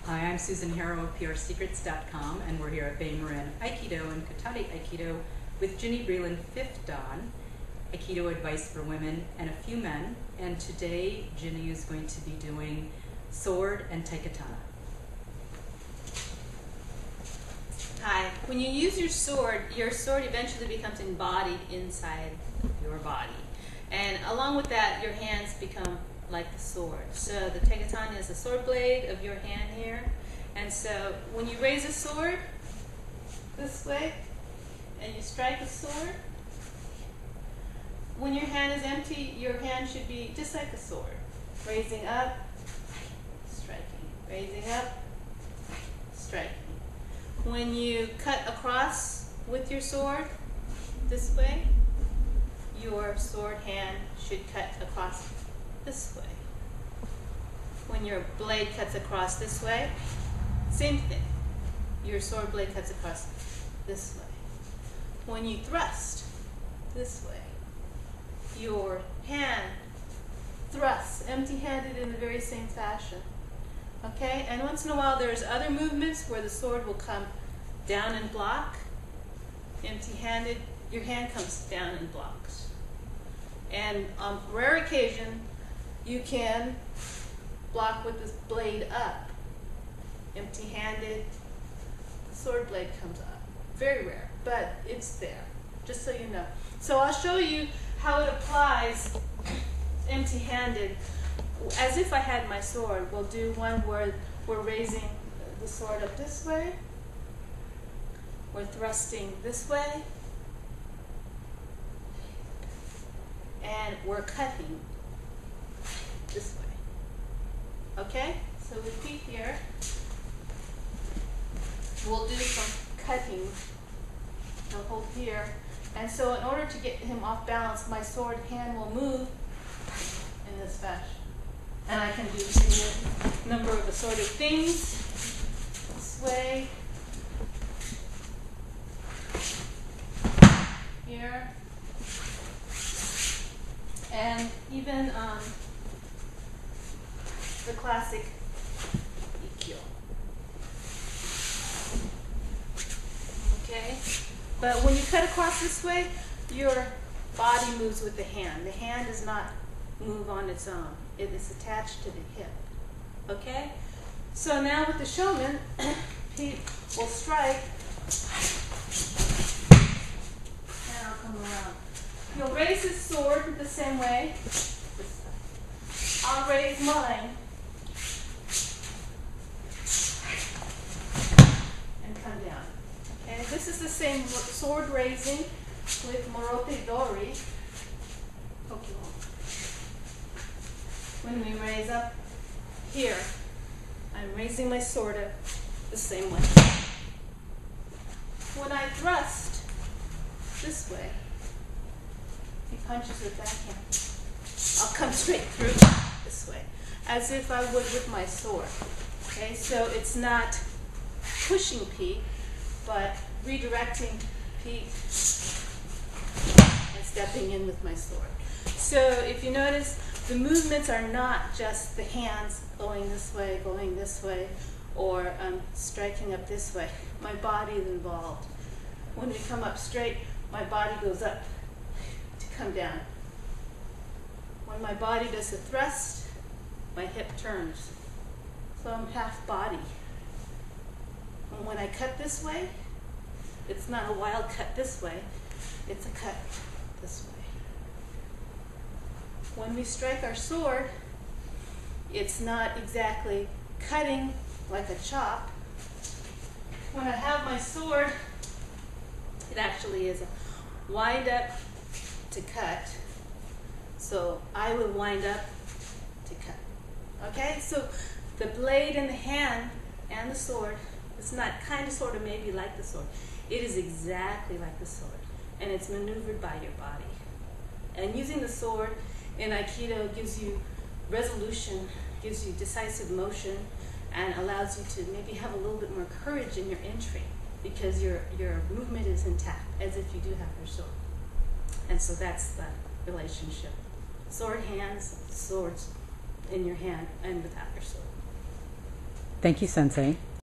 Hi, I'm Susan Harrow of PRSecrets.com, and we're here at Bay Marin Aikido and Katade Aikido with Ginny Breeland, 5th Dan, Aikido advice for women and a few men. And today, Ginny is going to be doing sword and Tegatana. Hi. When you use your sword eventually becomes embodied inside your body. And along with that, your hands become like the sword. So the Tegatana is the sword blade of your hand here. And so when you raise a sword this way and you strike a sword, when your hand is empty, your hand should be just like a sword. Raising up, striking. Raising up, striking. When you cut across with your sword this way, your sword hand should cut across this way. When your blade cuts across this way, same thing. Your sword blade cuts across this way. When you thrust this way, your hand thrusts empty-handed in the very same fashion. Okay? And once in a while there's other movements where the sword will come down and block. Empty-handed, your hand comes down and blocks. And on rare occasion, you can block with this blade up. Empty-handed, the sword blade comes up. Very rare, but it's there, just so you know. So I'll show you how it applies empty-handed. As if I had my sword, we'll do one where we're raising the sword up this way. We're thrusting this way. And we're cutting this way. Okay? So repeat here. We'll do some cutting. So hold here. And so in order to get him off balance, my sword hand will move in this fashion. And I can do a number of assorted things. This way. Here. And even the classic Aikido. Okay? But when you cut across this way, your body moves with the hand. The hand does not move on its own. It is attached to the hip. Okay? So now with the showman, he will strike. And I'll come around. He'll raise his sword the same way. I'll raise mine. And come down. Okay? This is the same sword raising with Morote Dori. When we raise up here, I'm raising my sword up the same way. When I thrust this way, he punches with that hand. I'll come straight through this way, as if I would with my sword. Okay, so it's not pushing P, but redirecting P and stepping in with my sword. So if you notice, the movements are not just the hands going this way, or striking up this way. My body is involved. When we come up straight, my body goes up to come down. When my body does the thrust, my hip turns. So I'm half body. And when I cut this way, it's not a wild cut this way, it's a cut this way. When we strike our sword, it's not exactly cutting like a chop. When I have my sword, it actually is a wind up to cut. So I would wind up to cut. Okay? So the blade in the hand and the sword, it's not kind of sort of maybe like the sword. It is exactly like the sword. And it's maneuvered by your body. And using the sword in Aikido gives you resolution, gives you decisive motion, and allows you to maybe have a little bit more courage in your entry because your movement is intact, as if you do have your sword. And so that's the relationship. Sword hands, swords in your hand, and without your sword. Thank you, Sensei.